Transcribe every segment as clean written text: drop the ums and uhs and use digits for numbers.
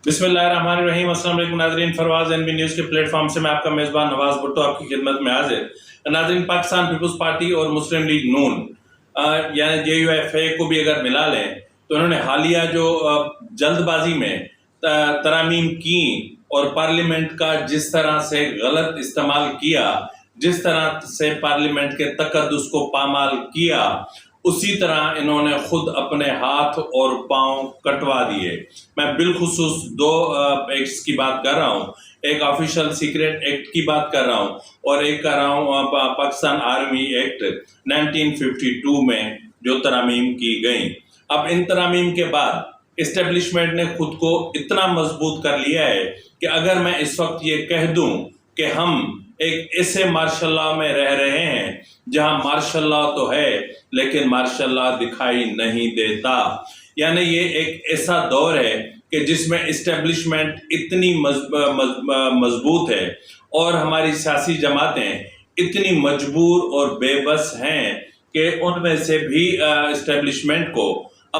بسم اللہ الرحمن الرحیم۔ السلام علیکم ناظرین، فروز این بی نیوز کے پلیٹ فارم سے میں آپ کا میزبان نواز بھٹو آپ کی خدمت میں حاضر۔ ناظرین، پاکستان پیپلز پارٹی اور مسلم لیگ نون یعنی JUFA کو بھی اگر ملا لیں تو انہوں نے حالیہ جو جلد بازی میں ترامیم کی اور پارلیمنٹ کا جس طرح سے غلط استعمال کیا، جس طرح سے پارلیمنٹ کے تقدس کو پامال کیا، اسی طرح انہوں نے خود اپنے ہاتھ اور پاؤں کٹوا دیے۔ میں بالخصوص دو ایکٹس کی بات کر رہا ہوں، ایک آفیشل سیکریٹ ایکٹ کی بات کر رہا ہوں اور ایک کر رہا ہوں پاکستان آرمی ایکٹ 1952 میں جو ترامیم کی گئیں۔ اب ان ترامیم کے بعد اسٹیبلشمنٹ نے خود کو اتنا مضبوط کر لیا ہے کہ اگر میں اس وقت یہ کہہ دوں کہ ہم ایک ایسے مارشل لا میں رہ رہے ہیں جہاں مارشل لا تو ہے لیکن مارشل لا دکھائی نہیں دیتا، یعنی یہ ایک ایسا دور ہے کہ جس میں اسٹیبلشمنٹ اتنی مضبوط ہے اور ہماری سیاسی جماعتیں اتنی مجبور اور بے بس ہیں کہ ان میں سے بھی اسٹیبلشمنٹ کو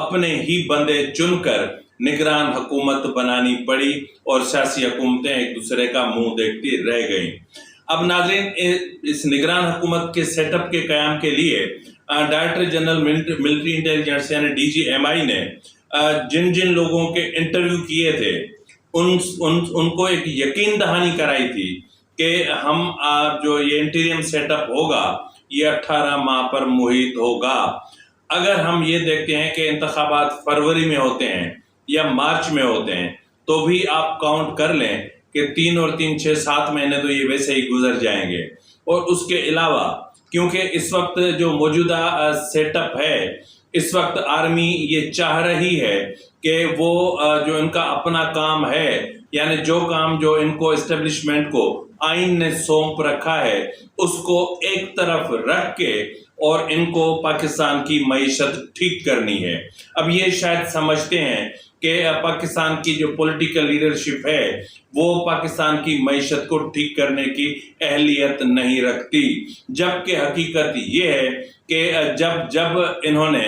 اپنے ہی بندے چن کر نگران حکومت بنانی پڑی اور سیاسی حکومتیں ایک دوسرے کا منہ دیکھتی رہ گئیں۔ اب ناظرین، اس نگران حکومت کے سیٹ اپ کے قیام کے لیے ڈائریکٹر جنرل ملٹری انٹیلیجنس یعنی DGMI نے جن لوگوں کے انٹرویو کیے تھے ان کو ایک یقین دہانی کرائی تھی کہ ہم جو یہ انٹریم سیٹ اپ ہوگا یہ 18 ماہ پر محیط ہوگا۔ اگر ہم یہ دیکھتے ہیں کہ انتخابات فروری میں ہوتے ہیں یا مارچ میں ہوتے ہیں تو بھی آپ کاؤنٹ کر لیں کہ 3 اور 3 6 7 مہینے تو یہ ویسے ہی گزر جائیں گے۔ اور اس کے علاوہ کیونکہ اس وقت جو موجودہ سیٹ اپ ہے، اس وقت آرمی یہ چاہ رہی ہے کہ وہ جو ان کا اپنا کام ہے، یعنی جو کام جو ان کو اسٹیبلشمنٹ کو آئین نے سونپ رکھا ہے، اس کو ایک طرف رکھ کے اور ان کو پاکستان کی معیشت ٹھیک کرنی ہے۔ اب یہ شاید سمجھتے ہیں کہ پاکستان کی جو پولیٹیکل لیڈرشپ ہے وہ پاکستان کی معیشت کو ٹھیک کرنے کی اہلیت نہیں رکھتی، جبکہ حقیقت یہ ہے کہ جب انہوں نے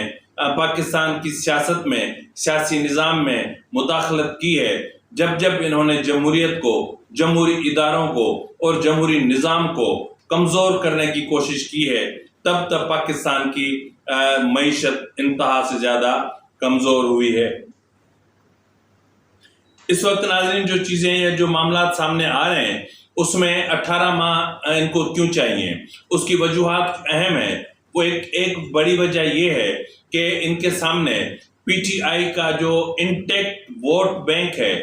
پاکستان کی سیاست میں، سیاسی نظام میں مداخلت کی ہے، جب انہوں نے جمہوریت کو، جمہوری اداروں کو اور جمہوری نظام کو کمزور کرنے کی کوشش کی ہے، تب پاکستان کی معیشت انتہا سے زیادہ کمزور ہوئی ہے۔ اس وقت ناظرین جو چیزیں یا جو معاملات سامنے آ رہے ہیں اس میں 18 ماہ ان کو کیوں چاہیے، اس کی وجوہات اہم ہیں۔ وہ ایک بڑی وجہ یہ ہے کہ ان کے سامنے PTI کا جو انٹیکٹ ووٹ بینک ہے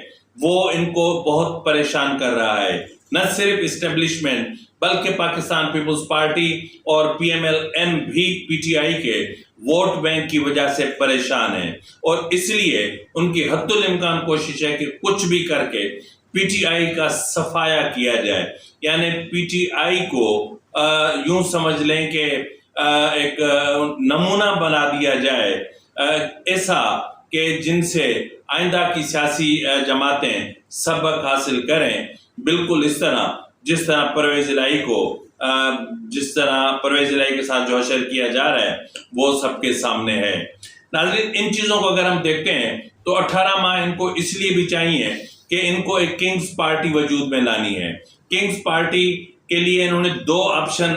وہ ان کو بہت پریشان کر رہا ہے۔ نہ صرف اسٹیبلشمنٹ بلکہ پاکستان پیپلز پارٹی اور PMLN بھی PTI کے ووٹ بینک کی وجہ سے پریشان ہیں، اور اس لیے ان کی حد الامکان کوشش ہے کہ کچھ بھی کر کے PTI کا صفایا کیا جائے، یعنی PTI کو یوں سمجھ لیں کہ ایک نمونہ بنا دیا جائے ایسا کہ جن سے آئندہ کی سیاسی جماعتیں سبق حاصل کریں، بالکل اس طرح جس طرح پرویز الہی کے ساتھ جو حشر کیا جا رہا ہے وہ سب کے سامنے ہے۔ ناظرین، ان چیزوں کو اگر ہم دیکھتے ہیں تو 18 ماہ ان کو اس لیے بھی چاہیے کہ ان کو ایک کنگز پارٹی وجود میں لانی ہے۔ کنگز پارٹی کے لیے انہوں نے 2 آپشن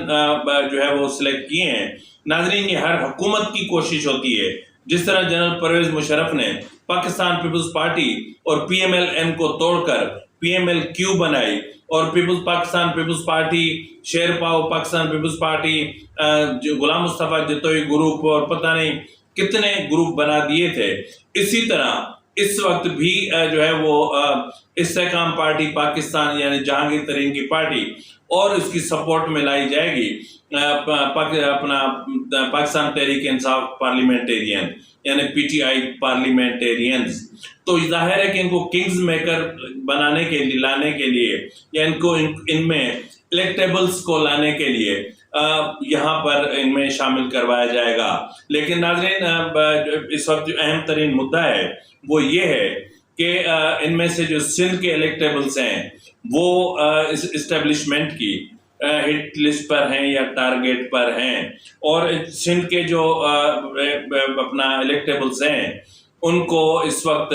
جو ہے وہ سلیکٹ کیے ہیں۔ ناظرین، یہ ہر حکومت کی کوشش ہوتی ہے، جس طرح جنرل پرویز مشرف نے پاکستان پیپلز پارٹی اور PMLN کو توڑ کر PMLQ بنائی اور پاکستان پیپلز پارٹی، شیر پاؤ Pakistan Peoples party, Ghulam Mustafa Jatoi group اور پتہ نہیں کتنے گروپ بنا دیے تھے۔ اسی طرح اس وقت بھی جو ہے وہ استحکام پارٹی پاکستان یعنی جہانگیر ترین کی پارٹی اور اس کی سپورٹ میں لائی جائے گی اپنا پاکستان تحریک انصاف پارلیمنٹیرین یعنی PTI پارلیمنٹیرینز۔ تو ظاہر ہے کہ ان کو کنگز میکر بنانے کے لیے، لانے کے لیے، یا ان میں الیکٹیبلز کو لانے کے لیے یہاں پر ان میں شامل کروایا جائے گا۔ لیکن ناظرین، اس وقت جو اہم ترین مدعا ہے وہ یہ ہے کہ ان میں سے جو سندھ کے الیکٹیبلز ہیں وہ اسٹیبلشمنٹ کی ہٹ لسٹ پر ہیں یا ٹارگیٹ پر ہیں، اور سندھ کے جو اپنا الیکٹیبلز ہیں ان کو اس وقت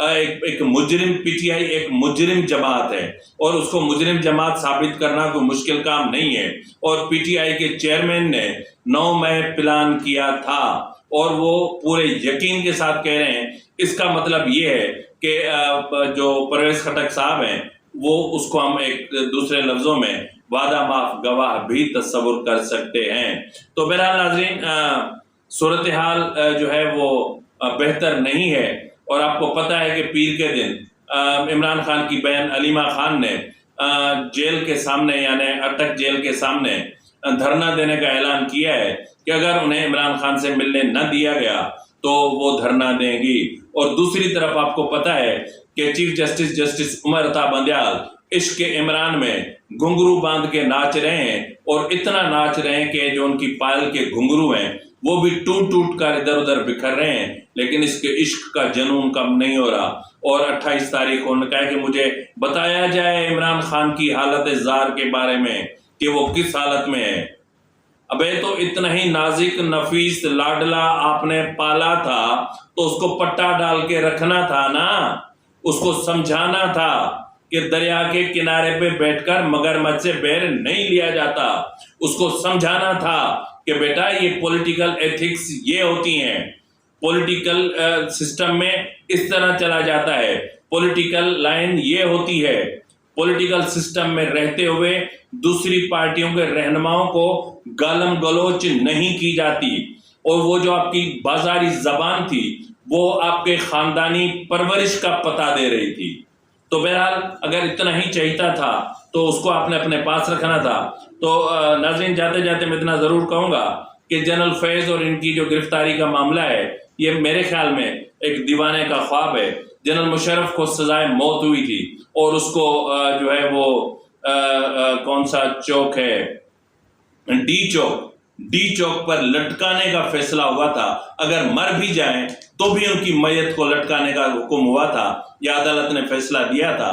ایک مجرم پی ٹی آئی ایک مجرم جماعت ہے اور اس کو مجرم جماعت ثابت کرنا کوئی مشکل کام نہیں ہے. اور پی ٹی آئی کے چیئرمین نے 9 مئی پلان کیا تھا اور وہ پورے یقین کے ساتھ کہہ رہے ہیں. اس کا مطلب یہ ہے کہ جو پرویز خٹک صاحب ہیں وہ اس کو ہم ایک دوسرے لفظوں میں وعدہ معاف گواہ بھی تصور کر سکتے ہیں. تو بہرحال ناظرین صورتحال جو ہے وہ بہتر نہیں ہے اور آپ کو پتہ ہے کہ پیر کے دن عمران خان کی بہن علیمہ خان نے جیل کے سامنے یعنی اٹک جیل کے سامنے دھرنا دینے کا اعلان کیا ہے کہ اگر انہیں عمران خان سے ملنے نہ دیا گیا تو وہ دھرنا دیں گی. اور دوسری طرف آپ کو پتہ ہے کہ چیف جسٹس عمر عطا بندیال عشق کے عمران میں گھنگرو باندھ کے ناچ رہے ہیں اور اتنا ناچ رہے ہیں کہ جو ان کی پائل کے گھنگرو ہیں وہ بھی ٹوٹ ٹوٹ کر ادھر ادھر بکھر رہے ہیں، لیکن اس کے عشق کا جنون کم نہیں ہو رہا. اور 28 تاریخ کو انہوں نے کہا کہ مجھے بتایا جائے عمران خان کی حالت زار کے بارے میں کہ وہ کس حالت میں ہے. ابے تو اتنا ہی نازک نفیس لاڈلا آپ نے پالا تھا تو اس کو پٹا ڈال کے رکھنا تھا نا، اس کو سمجھانا تھا کہ دریا کے کنارے پہ بیٹھ کر مگرمچھ سے بیر نہیں لیا جاتا. اس کو سمجھانا تھا کہ بیٹا یہ پولیٹیکل ایتھکس یہ ہوتی ہیں، پولیٹیکل سسٹم میں اس طرح چلا جاتا ہے، پولیٹیکل لائن یہ ہوتی ہے. پولیٹیکل سسٹم میں رہتے ہوئے دوسری پارٹیوں کے رہنماؤں کو گالم گلوچ نہیں کی جاتی. اور وہ جو آپ کی بازاری زبان تھی وہ آپ کے خاندانی پرورش کا پتہ دے رہی تھی. تو بہرحال اگر اتنا ہی چاہیتا تھا تو اس کو آپ نے اپنے پاس رکھنا تھا. تو ناظرین جاتے جاتے میں اتنا ضرور کہوں گا کہ جنرل فیض اور ان کی جو گرفتاری کا معاملہ ہے یہ میرے خیال میں ایک دیوانے کا خواب ہے. جنرل مشرف کو سزائے موت ہوئی تھی اور اس کو جو ہے وہ کون سا چوک ہے ڈی چوک پر لٹکانے کا فیصلہ ہوا تھا. اگر مر بھی جائیں تو بھی ان کی میت کو لٹکانے کا حکم ہوا تھا، یہ عدالت نے فیصلہ دیا تھا.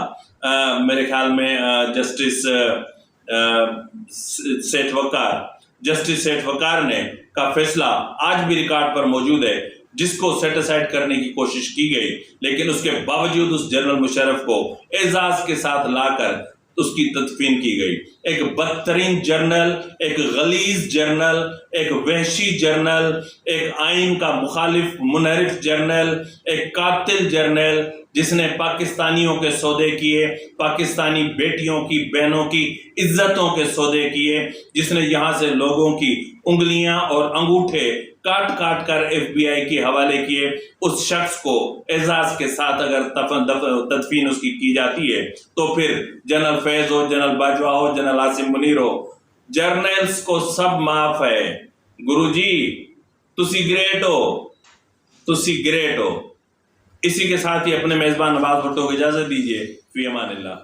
میرے خیال میں جسٹس سیٹھ وقار نے کا فیصلہ آج بھی ریکارڈ پر موجود ہے، جس کو سیٹ اسائڈ کرنے کی کوشش کی گئی، لیکن اس کے باوجود اس جنرل مشرف کو اعزاز کے ساتھ لا کر اس کی تدفین کی گئی. ایک بدترین جرنل، ایک غلیظ جرنل، ایک وحشی جرنل، ایک آئین کا مخالف منحرف جرنل، ایک قاتل جرنل جس نے پاکستانیوں کے سودے کیے، پاکستانی بیٹیوں کی بہنوں کی عزتوں کے سودے کیے، جس نے یہاں سے لوگوں کی انگلیاں اور انگوٹھے کاٹ کاٹ کر ایف بی آئی کے حوالے کیے. اس شخص کو اعزاز کے ساتھ اگر تدفین اس کی جاتی ہے تو پھر جنرل فیض ہو، جنرل باجوہ ہو، جنرل عاصم منیر ہو، جرنلز کو سب معاف ہے. گرو جی تسی گریٹ ہو. اسی کے ساتھ ہی اپنے میزبان نواز بھٹو کو اجازت دیجیے. فی امان اللہ.